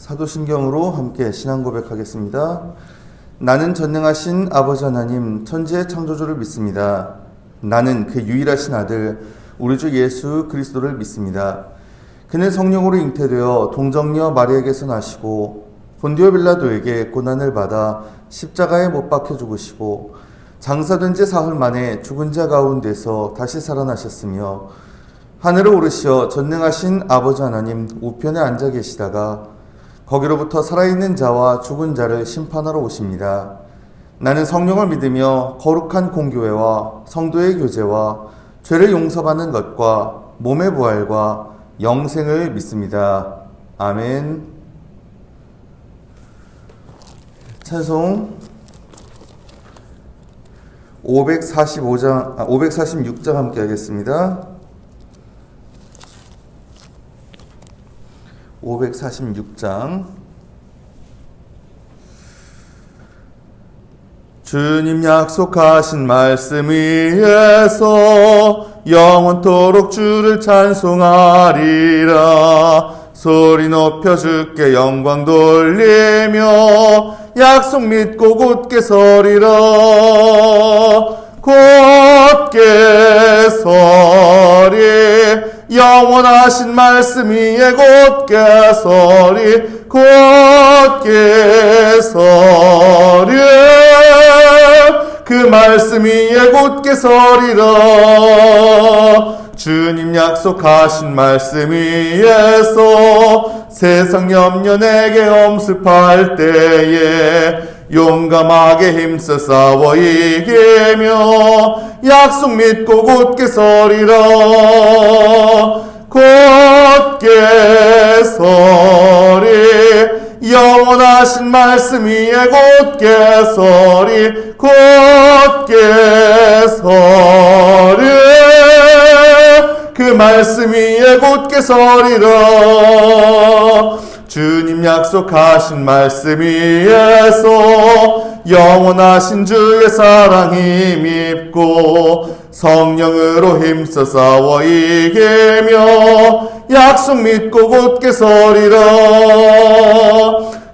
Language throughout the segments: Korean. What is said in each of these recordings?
사도신경으로 함께 신앙 고백하겠습니다. 나는 전능하신 아버지 하나님 천지의 창조주를 믿습니다. 나는 그 유일하신 아들 우리 주 예수 그리스도를 믿습니다. 그는 성령으로 잉태되어 동정녀 마리아에게서 나시고 본디오 빌라도에게 고난을 받아 십자가에 못 박혀 죽으시고 장사된 지 사흘 만에 죽은 자 가운데서 다시 살아나셨으며 하늘을 오르시어 전능하신 아버지 하나님 우편에 앉아 계시다가 거기로부터 살아있는 자와 죽은 자를 심판하러 오십니다. 나는 성령을 믿으며 거룩한 공교회와 성도의 교제와 죄를 용서받는 것과 몸의 부활과 영생을 믿습니다. 아멘. 찬송 546장 함께 하겠습니다. 546장. 주님 약속하신 말씀 위에서 영원토록 주를 찬송하리라. 소리 높여 주께 영광 돌리며 약속 믿고 굳게 서리라. 굳게 서리. 영원하신 말씀 위에 굳게 서리. 굳게 서리. 그 말씀 위에 굳게 서리라. 주님 약속하신 말씀 위에서 세상 염려 내게 엄습할 때에 용감하게 힘써 싸워 이기며 약속 믿고 굳게 서리라. 굳게 서리. 영원하신 말씀 위에 굳게 서리. 굳게 서리. 그 말씀 위에 굳게 서리라. 주님 약속하신 말씀 위에서 영원하신 주의 사랑 힘입고 성령으로 힘써 싸워 이기며 약속 믿고 굳게 서리라.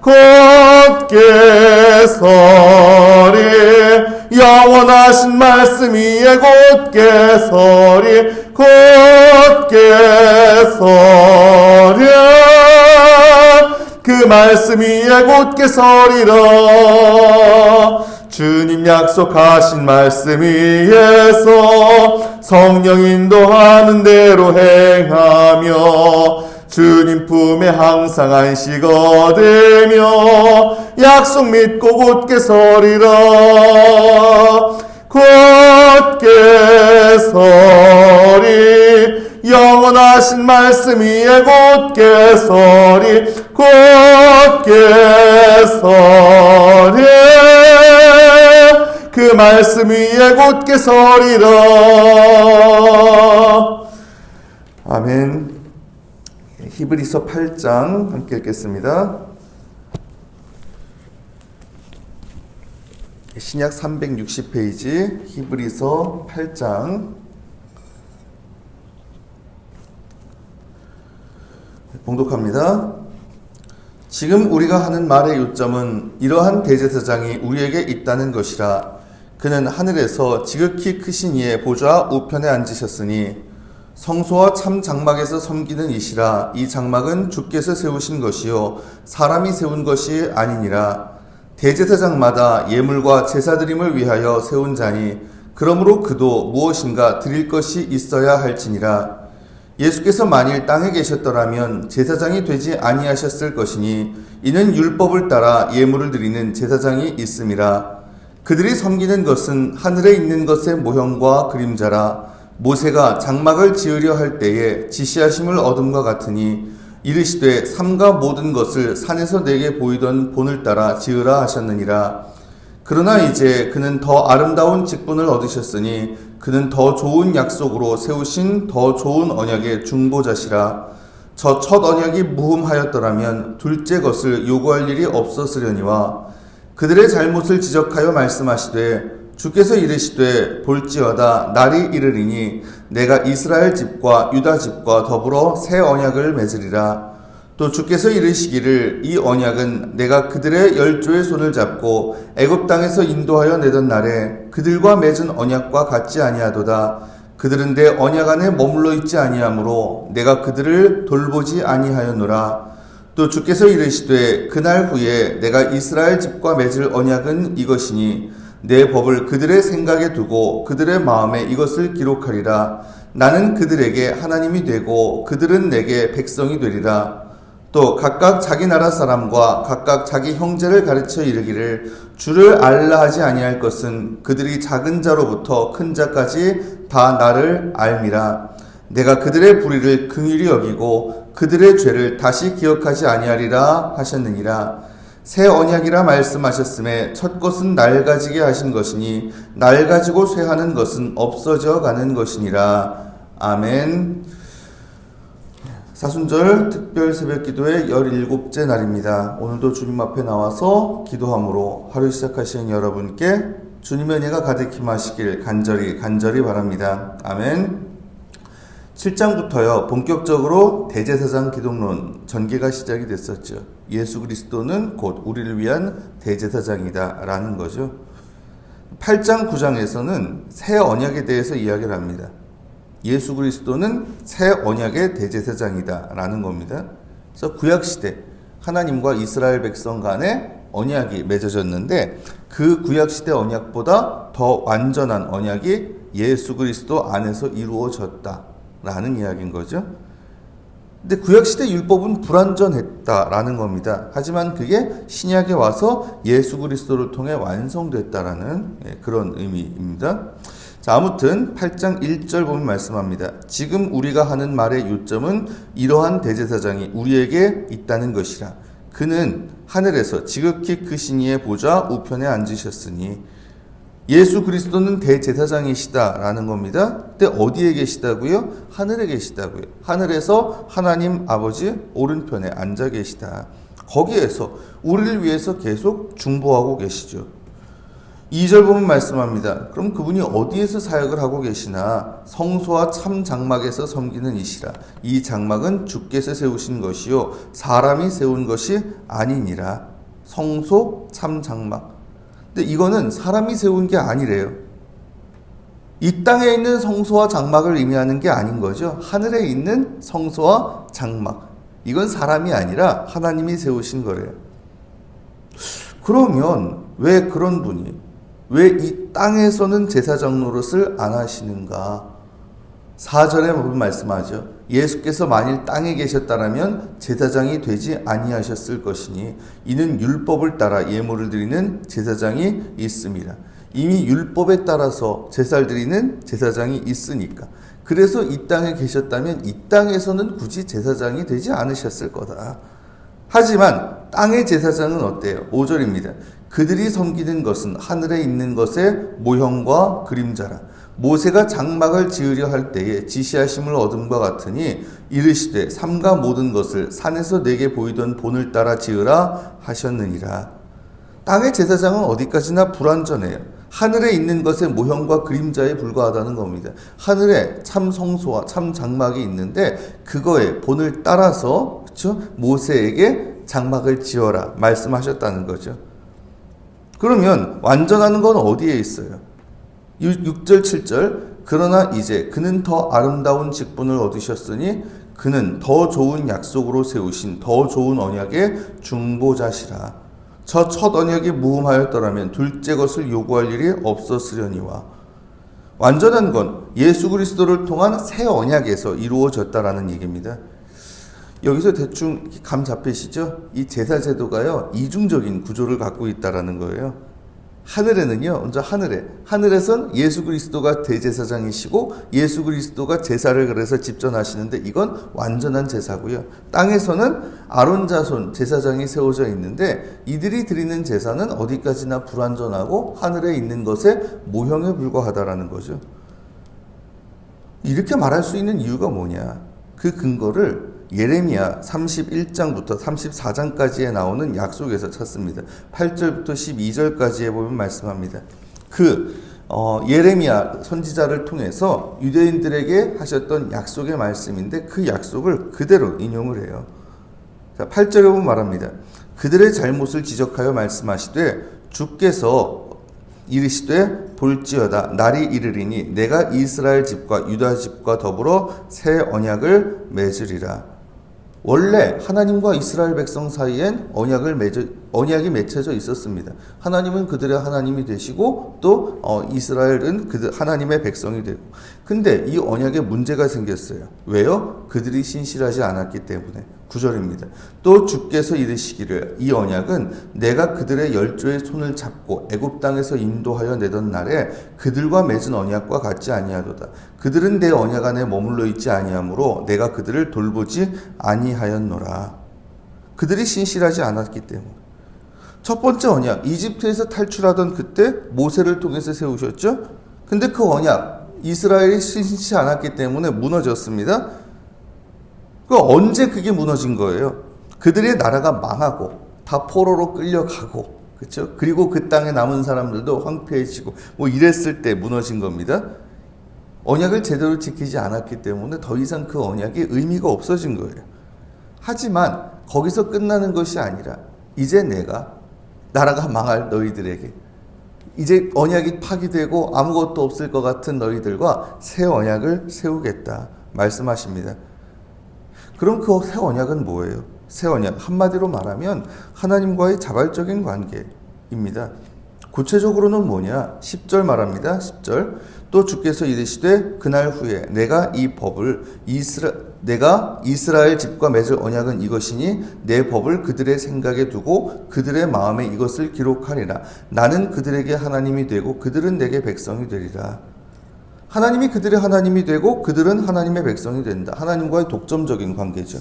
굳게 서리. 영원하신 말씀 위에 굳게 서리. 굳게 서리. 그 말씀 위에 굳게 서리라. 주님 약속하신 말씀 위에서 성령 인도하는 대로 행하며 주님 품에 항상 안식 얻으며 약속 믿고 굳게 서리라. 굳게 서리. 영원하신 말씀 위에 굳게 서리. 굳게 서리. 그 말씀 위에 굳게 서리라. 아멘. 히브리서 8장 함께 읽겠습니다. 신약 360페이지 히브리서 8장 봉독합니다. 지금 우리가 하는 말의 요점은 이러한 대제사장이 우리에게 있다는 것이라. 그는 하늘에서 지극히 크신 이의 보좌 우편에 앉으셨으니 성소와 참 장막에서 섬기는 이시라. 이 장막은 주께서 세우신 것이요 사람이 세운 것이 아니니라. 대제사장마다 예물과 제사드림을 위하여 세운 자니 그러므로 그도 무엇인가 드릴 것이 있어야 할지니라. 예수께서 만일 땅에 계셨더라면 제사장이 되지 아니하셨을 것이니 이는 율법을 따라 예물을 드리는 제사장이 있음이라. 그들이 섬기는 것은 하늘에 있는 것의 모형과 그림자라. 모세가 장막을 지으려 할 때에 지시하심을 얻음과 같으니 이르시되 삼가 모든 것을 산에서 내게 보이던 본을 따라 지으라 하셨느니라. 그러나 이제 그는 더 아름다운 직분을 얻으셨으니 그는 더 좋은 약속으로 세우신 더 좋은 언약의 중보자시라. 저 첫 언약이 무흠하였더라면 둘째 것을 요구할 일이 없었으려니와 그들의 잘못을 지적하여 말씀하시되 주께서 이르시되 볼지어다 날이 이르리니 내가 이스라엘 집과 유다 집과 더불어 새 언약을 맺으리라. 또 주께서 이르시기를 이 언약은 내가 그들의 열조의 손을 잡고 애굽 땅에서 인도하여 내던 날에 그들과 맺은 언약과 같지 아니하도다. 그들은 내 언약 안에 머물러 있지 아니하므로 내가 그들을 돌보지 아니하였노라. 또 주께서 이르시되 그날 후에 내가 이스라엘 집과 맺을 언약은 이것이니 내 법을 그들의 생각에 두고 그들의 마음에 이것을 기록하리라. 나는 그들에게 하나님이 되고 그들은 내게 백성이 되리라. 또 각각 자기 나라 사람과 각각 자기 형제를 가르쳐 이르기를 주를 알라 하지 아니할 것은 그들이 작은 자로부터 큰 자까지 다 나를 알미라. 내가 그들의 불의를 긍휼히 여기고 그들의 죄를 다시 기억하지 아니하리라 하셨느니라. 새 언약이라 말씀하셨음에 첫 것은 낡아지게 하신 것이니 낡아지고 쇠하는 것은 없어져 가는 것이니라. 아멘. 사순절 특별 새벽기도의 17째 날입니다. 오늘도 주님 앞에 나와서 기도함으로 하루 시작하시는 여러분께 주님의 은혜가 가득히 마시길 간절히 바랍니다. 아멘. 7장부터요 본격적으로 대제사장 기독론 전개가 시작이 됐었죠. 예수 그리스도는 곧 우리를 위한 대제사장이다 라는 거죠. 8장 9장에서는 새 언약에 대해서 이야기를 합니다. 예수 그리스도는 새 언약의 대제사장이다 라는 겁니다. 그래서 구약시대 하나님과 이스라엘 백성 간에 언약이 맺어졌는데 그 구약시대 언약보다 더 완전한 언약이 예수 그리스도 안에서 이루어졌다 라는 이야기인 거죠. 근데 구약시대 율법은 불완전했다라는 겁니다. 하지만 그게 신약에 와서 예수 그리스도를 통해 완성됐다라는 그런 의미입니다. 자, 아무튼 8장 1절 보면 말씀합니다. 지금 우리가 하는 말의 요점은 이러한 대제사장이 우리에게 있다는 것이라. 그는 하늘에서 지극히 크신 이의 보좌 우편에 앉으셨으니 예수 그리스도는 대제사장이시다라는 겁니다. 근데 어디에 계시다고요? 하늘에 계시다고요. 하늘에서 하나님 아버지 오른편에 앉아 계시다. 거기에서 우리를 위해서 계속 중보하고 계시죠. 2절 보면 말씀합니다. 그럼 그분이 어디에서 사역을 하고 계시나? 성소와 참 장막에서 섬기는 이시라. 이 장막은 주께서 세우신 것이요 사람이 세운 것이 아니니라. 성소 참 장막. 근데 이거는 사람이 세운 게 아니래요. 이 땅에 있는 성소와 장막을 의미하는 게 아닌 거죠. 하늘에 있는 성소와 장막. 이건 사람이 아니라 하나님이 세우신 거래요. 그러면 왜 그런 분이 왜 이 땅에서는 제사장 노릇을 안 하시는가? 4절에 보면 말씀하죠. 예수께서 만일 땅에 계셨다라면 제사장이 되지 아니하셨을 것이니 이는 율법을 따라 예물을 드리는 제사장이 있습니다. 이미 율법에 따라서 제사를 드리는 제사장이 있으니까. 그래서 이 땅에 계셨다면 이 땅에서는 굳이 제사장이 되지 않으셨을 거다. 하지만 땅의 제사장은 어때요? 5절입니다. 그들이 섬기는 것은 하늘에 있는 것의 모형과 그림자라. 모세가 장막을 지으려 할 때에 지시하심을 얻음과 같으니 이르시되 삼가 모든 것을 산에서 내게 보이던 본을 따라 지으라 하셨느니라. 땅의 제사장은 어디까지나 불완전해요. 하늘에 있는 것의 모형과 그림자에 불과하다는 겁니다. 하늘에 참 성소와 참 장막이 있는데 그거의 본을 따라서 그렇죠? 모세에게 장막을 지어라 말씀하셨다는 거죠. 그러면 완전하는 건 어디에 있어요? 6절 7절 그러나 이제 그는 더 아름다운 직분을 얻으셨으니 그는 더 좋은 약속으로 세우신 더 좋은 언약의 중보자시라. 저 첫 언약이 무흠하였더라면 둘째 것을 요구할 일이 없었으려니와. 완전한 건 예수 그리스도를 통한 새 언약에서 이루어졌다라는 얘기입니다. 여기서 대충 감 잡히시죠? 이 제사 제도가요 이중적인 구조를 갖고 있다라는 거예요. 하늘에는요, 먼저 하늘에선 예수 그리스도가 대제사장이시고 예수 그리스도가 제사를 그래서 집전하시는데 이건 완전한 제사고요. 땅에서는 아론 자손 제사장이 세워져 있는데 이들이 드리는 제사는 어디까지나 불완전하고 하늘에 있는 것의 모형에 불과하다라는 거죠. 이렇게 말할 수 있는 이유가 뭐냐? 그 근거를 예레미야 31장부터 34장까지에 나오는 약속에서 찾습니다. 8절부터 12절까지에 보면 말씀합니다. 예레미야 선지자를 통해서 유대인들에게 하셨던 약속의 말씀인데 그 약속을 그대로 인용을 해요. 자, 8절에 보면 말합니다. 그들의 잘못을 지적하여 말씀하시되 주께서 이르시되 볼지어다 날이 이르리니 내가 이스라엘 집과 유다 집과 더불어 새 언약을 맺으리라. 원래 하나님과 이스라엘 백성 사이엔 언약이 맺혀져 있었습니다. 하나님은 그들의 하나님이 되시고 또 이스라엘은 하나님의 백성이 되고. 근데 이 언약에 문제가 생겼어요. 왜요? 그들이 신실하지 않았기 때문에. 9절입니다. 또 주께서 이르시기를 이 언약은 내가 그들의 열조의 손을 잡고 애굽 땅에서 인도하여 내던 날에 그들과 맺은 언약과 같지 아니하도다. 그들은 내 언약 안에 머물러 있지 아니하므로 내가 그들을 돌보지 아니하였노라. 그들이 신실하지 않았기 때문에. 첫 번째 언약, 이집트에서 탈출하던 그때 모세를 통해서 세우셨죠. 근데 그 언약, 이스라엘이 신실치 않았기 때문에 무너졌습니다. 언제 그게 무너진 거예요? 그들의 나라가 망하고 다 포로로 끌려가고, 그렇죠? 그리고 그 땅에 남은 사람들도 황폐해지고 뭐 이랬을 때 무너진 겁니다. 언약을 제대로 지키지 않았기 때문에 더 이상 그 언약이 의미가 없어진 거예요. 하지만 거기서 끝나는 것이 아니라 이제 내가 나라가 망할 너희들에게, 이제 언약이 파기되고 아무것도 없을 것 같은 너희들과 새 언약을 세우겠다 말씀하십니다. 그럼 그 새 언약은 뭐예요? 새 언약, 한마디로 말하면 하나님과의 자발적인 관계입니다. 구체적으로는 뭐냐? 10절 말합니다. 10절. 또 주께서 이르시되 그날 후에 내가 이 법을 내가 이스라엘 집과 맺을 언약은 이것이니 내 법을 그들의 생각에 두고 그들의 마음에 이것을 기록하리라. 나는 그들에게 하나님이 되고 그들은 내게 백성이 되리라. 하나님이 그들의 하나님이 되고 그들은 하나님의 백성이 된다. 하나님과의 독점적인 관계죠.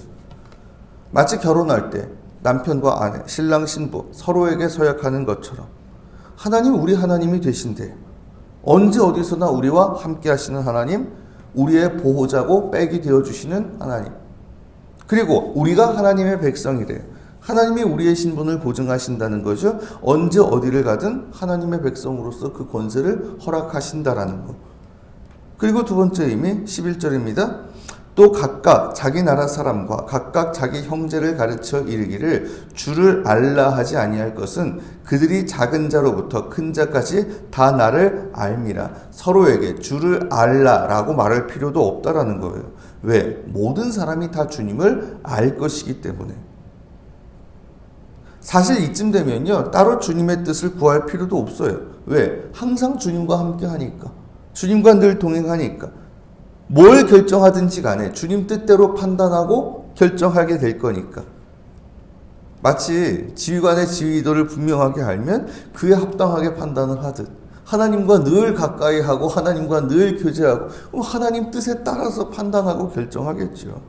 마치 결혼할 때 남편과 아내, 신랑 신부 서로에게 서약하는 것처럼 하나님 우리 하나님이 되신대요. 언제 어디서나 우리와 함께 하시는 하나님, 우리의 보호자고 백이 되어주시는 하나님. 그리고 우리가 하나님의 백성이래요. 하나님이 우리의 신분을 보증하신다는 거죠. 언제 어디를 가든 하나님의 백성으로서 그 권세를 허락하신다라는 것. 그리고 두 번째 의미 11절입니다. 또 각각 자기 나라 사람과 각각 자기 형제를 가르쳐 이르기를 주를 알라 하지 아니할 것은 그들이 작은 자로부터 큰 자까지 다 나를 알미라. 서로에게 주를 알라라고 말할 필요도 없다라는 거예요. 왜? 모든 사람이 다 주님을 알 것이기 때문에. 사실 이쯤 되면요, 따로 주님의 뜻을 구할 필요도 없어요. 왜? 항상 주님과 함께 하니까. 주님과 늘 동행하니까 뭘 결정하든지 간에 주님 뜻대로 판단하고 결정하게 될 거니까. 마치 지휘관의 지휘 의도를 분명하게 알면 그에 합당하게 판단을 하듯 하나님과 늘 가까이 하고 하나님과 늘 교제하고 하나님 뜻에 따라서 판단하고 결정하겠죠.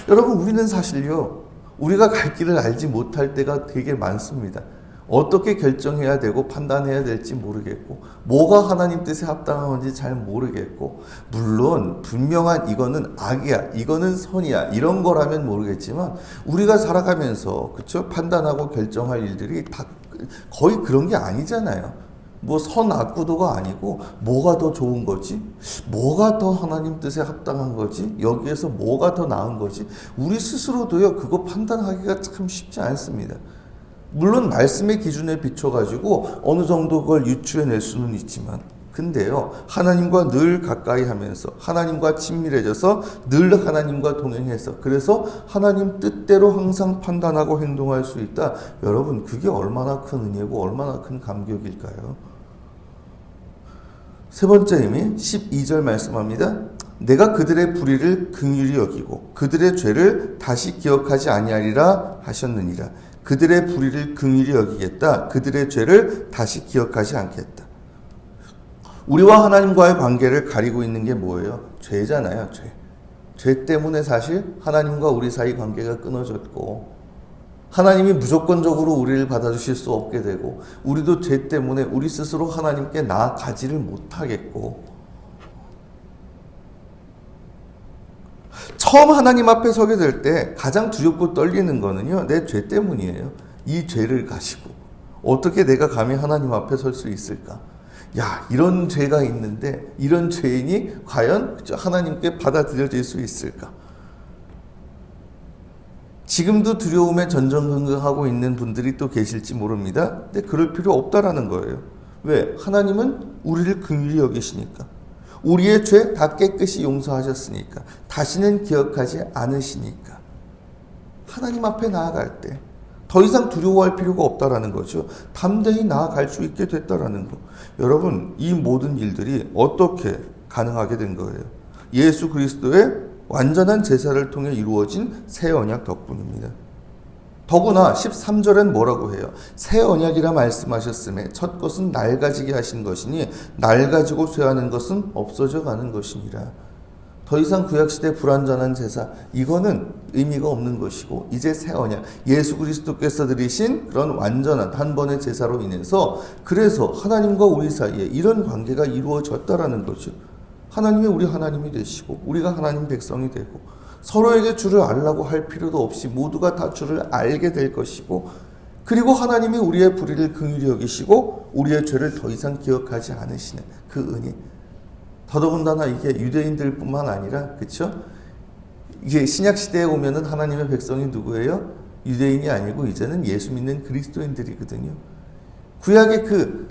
여러분, 우리는 사실요, 우리가 갈 길을 알지 못할 때가 되게 많습니다. 어떻게 결정해야 되고 판단해야 될지 모르겠고 뭐가 하나님 뜻에 합당한 건지 잘 모르겠고, 물론 분명한 이거는 악이야, 이거는 선이야, 이런 거라면 모르겠지만 우리가 살아가면서, 그쵸? 판단하고 결정할 일들이 다 거의 그런 게 아니잖아요. 뭐 선악 구도가 아니고 뭐가 더 좋은 거지? 뭐가 더 하나님 뜻에 합당한 거지? 여기에서 뭐가 더 나은 거지? 우리 스스로도요, 그거 판단하기가 참 쉽지 않습니다. 물론 말씀의 기준에 비춰가지고 어느 정도 그걸 유추해낼 수는 있지만, 근데요, 하나님과 늘 가까이 하면서 하나님과 친밀해져서 늘 하나님과 동행해서 그래서 하나님 뜻대로 항상 판단하고 행동할 수 있다. 여러분, 그게 얼마나 큰 은혜고 얼마나 큰 감격일까요? 세 번째 의미 12절 말씀합니다. 내가 그들의 불의를 긍휼히 여기고 그들의 죄를 다시 기억하지 아니하리라 하셨느니라. 그들의 불의를 긍휼히 여기겠다. 그들의 죄를 다시 기억하지 않겠다. 우리와 하나님과의 관계를 가리고 있는 게 뭐예요? 죄잖아요. 죄 때문에 사실 하나님과 우리 사이 관계가 끊어졌고, 하나님이 무조건적으로 우리를 받아주실 수 없게 되고, 우리도 죄 때문에 우리 스스로 하나님께 나아가지를 못하겠고, 처음 하나님 앞에 서게 될 때 가장 두렵고 떨리는 거는요, 내 죄 때문이에요. 이 죄를 가지고 어떻게 내가 감히 하나님 앞에 설 수 있을까? 야, 이런 죄가 있는데 이런 죄인이 과연 하나님께 받아들여질 수 있을까? 지금도 두려움에 전전긍긍하고 있는 분들이 또 계실지 모릅니다. 근데 그럴 필요 없다라는 거예요. 왜? 하나님은 우리를 긍휼히 여기시니까. 우리의 죄 다 깨끗이 용서하셨으니까. 다시는 기억하지 않으시니까. 하나님 앞에 나아갈 때 더 이상 두려워할 필요가 없다라는 거죠. 담대히 나아갈 수 있게 됐다라는 거. 여러분, 이 모든 일들이 어떻게 가능하게 된 거예요? 예수 그리스도의 완전한 제사를 통해 이루어진 새 언약 덕분입니다. 더구나 13절엔 뭐라고 해요? 새 언약이라 말씀하셨음에 첫 것은 낡아지게 하신 것이니 낡아지고 쇠하는 것은 없어져 가는 것이니라. 더 이상 구약시대 불완전한 제사, 이거는 의미가 없는 것이고 이제 새 언약, 예수 그리스도께서 드리신 그런 완전한 한 번의 제사로 인해서 그래서 하나님과 우리 사이에 이런 관계가 이루어졌다라는 거죠. 하나님이 우리 하나님이 되시고 우리가 하나님 백성이 되고 서로에게 주를 알라고 할 필요도 없이 모두가 다 주를 알게 될 것이고 그리고 하나님이 우리의 불의를 긍휼히 여기시고 우리의 죄를 더 이상 기억하지 않으시는 그 은혜. 더더군다나 이게 유대인들뿐만 아니라 그렇죠? 이게 신약 시대에 오면은 하나님의 백성이 누구예요? 유대인이 아니고 이제는 예수 믿는 그리스도인들이거든요. 구약의 그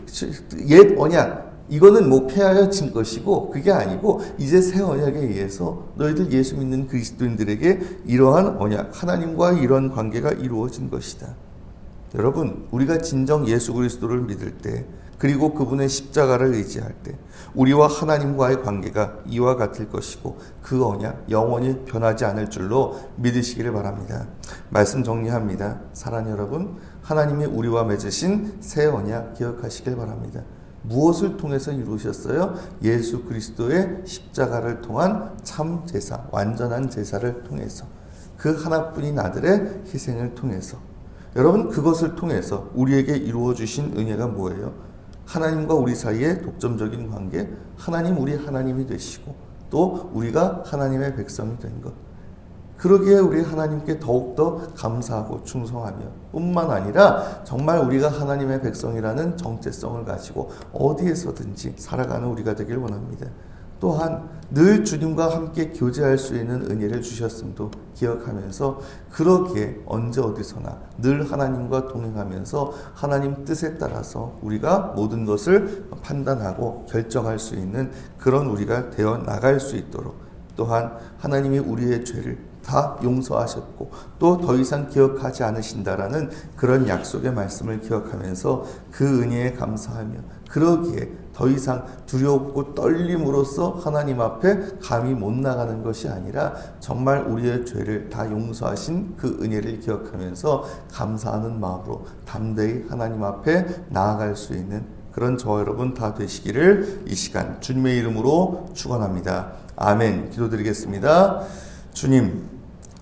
옛 언약 이거는 뭐 폐하여진 것이고 그게 아니고 이제 새 언약에 의해서 너희들 예수 믿는 그리스도인들에게 이러한 언약, 하나님과 이런 관계가 이루어진 것이다. 여러분, 우리가 진정 예수 그리스도를 믿을 때 그리고 그분의 십자가를 의지할 때 우리와 하나님과의 관계가 이와 같을 것이고 그 언약 영원히 변하지 않을 줄로 믿으시기를 바랍니다. 말씀 정리합니다. 사랑하는 여러분, 하나님이 우리와 맺으신 새 언약 기억하시길 바랍니다. 무엇을 통해서 이루셨어요? 예수 그리스도의 십자가를 통한 참 제사, 완전한 제사를 통해서 그 하나뿐인 아들의 희생을 통해서 여러분, 그것을 통해서 우리에게 이루어 주신 은혜가 뭐예요? 하나님과 우리 사이의 독점적인 관계, 하나님 우리 하나님이 되시고 또 우리가 하나님의 백성이 된 것. 그러기에 우리 하나님께 더욱더 감사하고 충성하며 뿐만 아니라 정말 우리가 하나님의 백성이라는 정체성을 가지고 어디에서든지 살아가는 우리가 되길 원합니다. 또한 늘 주님과 함께 교제할 수 있는 은혜를 주셨음도 기억하면서 그러기에 언제 어디서나 늘 하나님과 동행하면서 하나님 뜻에 따라서 우리가 모든 것을 판단하고 결정할 수 있는 그런 우리가 되어 나갈 수 있도록 또한 하나님이 우리의 죄를 다 용서하셨고 또 더 이상 기억하지 않으신다라는 그런 약속의 말씀을 기억하면서 그 은혜에 감사하며 그러기에 더 이상 두렵고 떨림으로써 하나님 앞에 감히 못 나가는 것이 아니라 정말 우리의 죄를 다 용서하신 그 은혜를 기억하면서 감사하는 마음으로 담대히 하나님 앞에 나아갈 수 있는 그런 저와 여러분 다 되시기를 이 시간 주님의 이름으로 축원합니다. 아멘. 기도드리겠습니다. 주님,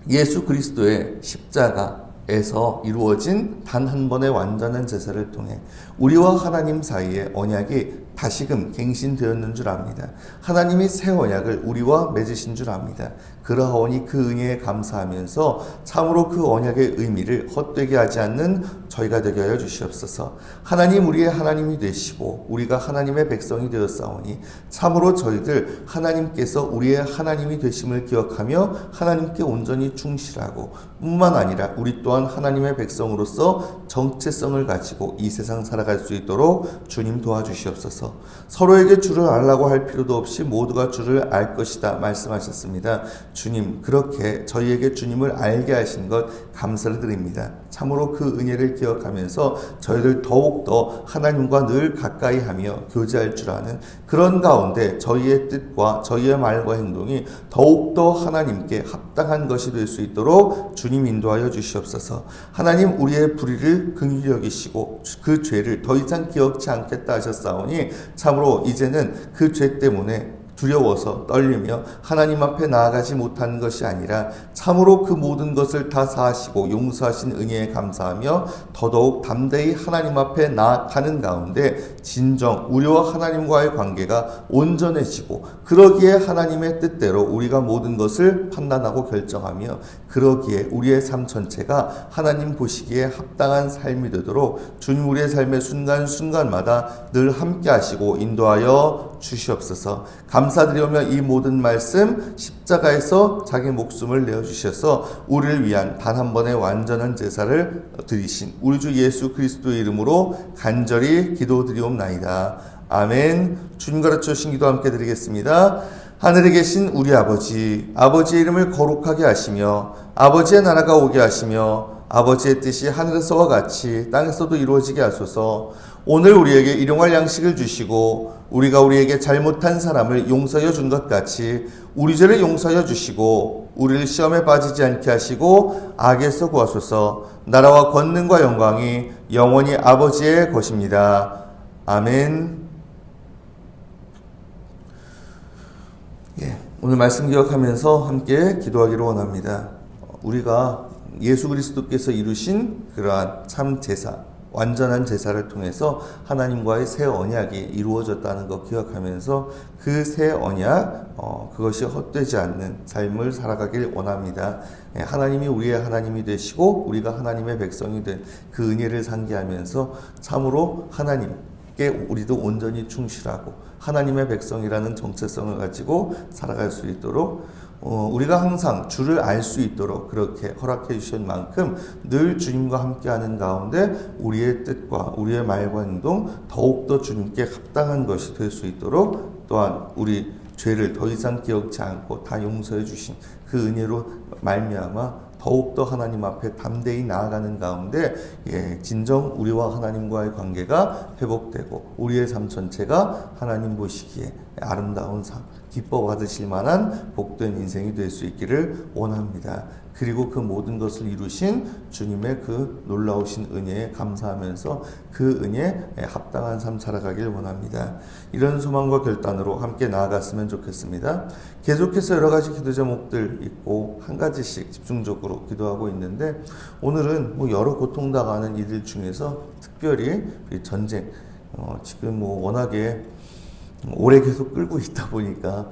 예수 그리스도의 십자가에서 이루어진 단 한 번의 완전한 제사를 통해 우리와 하나님 사이의 언약이 다시금 갱신되었는 줄 압니다. 하나님이 새 언약을 우리와 맺으신 줄 압니다. 그러하오니 그 은혜에 감사하면서 참으로 그 언약의 의미를 헛되게 하지 않는 저희가 되게 하여 주시옵소서. 하나님 우리의 하나님이 되시고 우리가 하나님의 백성이 되었사오니 참으로 저희들 하나님께서 우리의 하나님이 되심을 기억하며 하나님께 온전히 충실하고 뿐만 아니라 우리 또한 하나님의 백성으로서 정체성을 가지고 이 세상 살아갈 수 있도록 주님 도와주시옵소서. 서로에게 주를 알라고 할 필요도 없이 모두가 주를 알 것이다 말씀하셨습니다. 주님, 그렇게 저희에게 주님을 알게 하신 것 감사를 드립니다. 참으로 그 은혜를 기억하면서 저희들 더욱더 하나님과 늘 가까이 하며 교제할 줄 아는 그런 가운데 저희의 뜻과 저희의 말과 행동이 더욱더 하나님께 합당한 것이 될 수 있도록 주님 인도하여 주시옵소서. 하나님 우리의 불의를 긍휼히 여기시고 그 죄를 더 이상 기억지 않겠다 하셨사오니 참으로 이제는 그 죄 때문에 두려워서 떨리며 하나님 앞에 나아가지 못하는 것이 아니라 참으로 그 모든 것을 다 사하시고 용서하신 은혜에 감사하며 더더욱 담대히 하나님 앞에 나아가는 가운데 진정 우리와 하나님과의 관계가 온전해지고 그러기에 하나님의 뜻대로 우리가 모든 것을 판단하고 결정하며 그러기에 우리의 삶 전체가 하나님 보시기에 합당한 삶이 되도록 주님 우리의 삶의 순간순간마다 늘 함께 하시고 인도하여 주시옵소서. 감사드리오며 이 모든 말씀 십자가에서 자기 목숨을 내어주셔서 우리를 위한 단 한 번의 완전한 제사를 드리신 우리 주 예수 그리스도의 이름으로 간절히 기도드리옵나이다. 아멘. 주님 가르쳐 주신 기도 함께 드리겠습니다. 하늘에 계신 우리 아버지, 아버지의 이름을 거룩하게 하시며 아버지의 나라가 오게 하시며 아버지의 뜻이 하늘에서와 같이 땅에서도 이루어지게 하소서. 오늘 우리에게 일용할 양식을 주시고 우리가 우리에게 잘못한 사람을 용서하여 준 것 같이 우리 죄를 용서하여 주시고 우리를 시험에 빠지지 않게 하시고 악에서 구하소서. 나라와 권능과 영광이 영원히 아버지의 것입니다. 아멘. 오늘 말씀 기억하면서 함께 기도하기를 원합니다. 우리가 예수 그리스도께서 이루신 그러한 참 제사, 완전한 제사를 통해서 하나님과의 새 언약이 이루어졌다는 것 기억하면서 그 새 언약, 그것이 헛되지 않는 삶을 살아가길 원합니다. 하나님이 우리의 하나님이 되시고 우리가 하나님의 백성이 된 그 은혜를 상기하면서 참으로 하나님께 우리도 온전히 충실하고 하나님의 백성이라는 정체성을 가지고 살아갈 수 있도록 우리가 항상 주를 알 수 있도록 그렇게 허락해 주신 만큼 늘 주님과 함께하는 가운데 우리의 뜻과 우리의 말과 행동 더욱더 주님께 합당한 것이 될 수 있도록 또한 우리 죄를 더 이상 기억지 않고 다 용서해 주신 그 은혜로 말미암아 더욱더 하나님 앞에 담대히 나아가는 가운데 진정 우리와 하나님과의 관계가 회복되고 우리의 삶 전체가 하나님 보시기에 아름다운 삶, 기뻐 받으실 만한 복된 인생이 될 수 있기를 원합니다. 그리고 그 모든 것을 이루신 주님의 그 놀라우신 은혜에 감사하면서 그 은혜에 합당한 삶 살아가길 원합니다. 이런 소망과 결단으로 함께 나아갔으면 좋겠습니다. 계속해서 여러 가지 기도 제목들 있고 한 가지씩 집중적으로 기도하고 있는데 오늘은 여러 고통당하는 이들 중에서 특별히 전쟁, 지금 워낙에 오래 계속 끌고 있다 보니까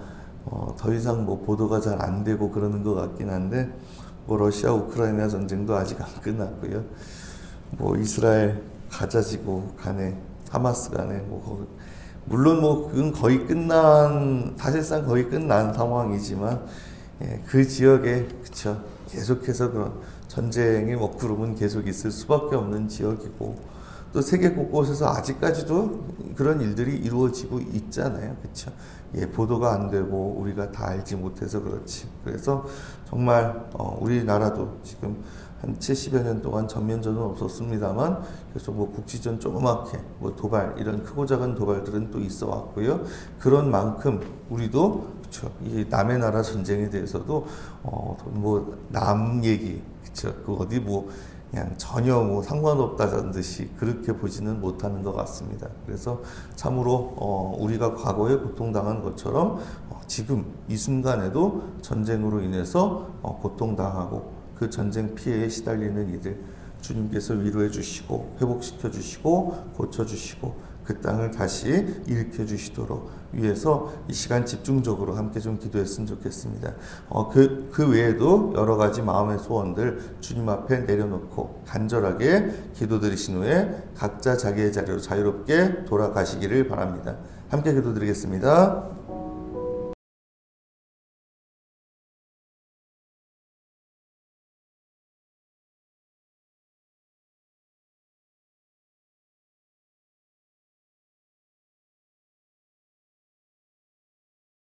더 이상 보도가 잘 안 되고 그러는 것 같긴 한데 러시아 우크라이나 전쟁도 아직 안 끝났고요. 이스라엘 가자지구 간에 하마스 간에 물론 그건 거의 사실상 거의 끝난 상황이지만 그 지역에 그쵸 계속해서 그런 전쟁의 먹구름은 계속 있을 수밖에 없는 지역이고 또 세계 곳곳에서 아직까지도 그런 일들이 이루어지고 있잖아요. 그쵸? 보도가 안 되고 우리가 다 알지 못해서 그렇지. 그래서 정말 우리나라도 지금 한 70여 년 동안 전면전은 없었습니다만 계속 국지전 조그맣게 도발 이런 크고 작은 도발들은 또 있어 왔고요. 그런 만큼 우리도 그쵸? 이 남의 나라 전쟁에 대해서도 남 얘기 그쵸? 그 어디 그냥 전혀 상관없다는 듯이 그렇게 보지는 못하는 것 같습니다. 그래서 참으로 우리가 과거에 고통당한 것처럼 지금 이 순간에도 전쟁으로 인해서 고통당하고 그 전쟁 피해에 시달리는 이들 주님께서 위로해 주시고 회복시켜 주시고 고쳐 주시고 그 땅을 다시 일으켜 주시도록 위해서 이 시간 집중적으로 함께 좀 기도했으면 좋겠습니다. 그 외에도 여러 가지 마음의 소원들 주님 앞에 내려놓고 간절하게 기도드리신 후에 각자 자기의 자리로 자유롭게 돌아가시기를 바랍니다. 함께 기도드리겠습니다.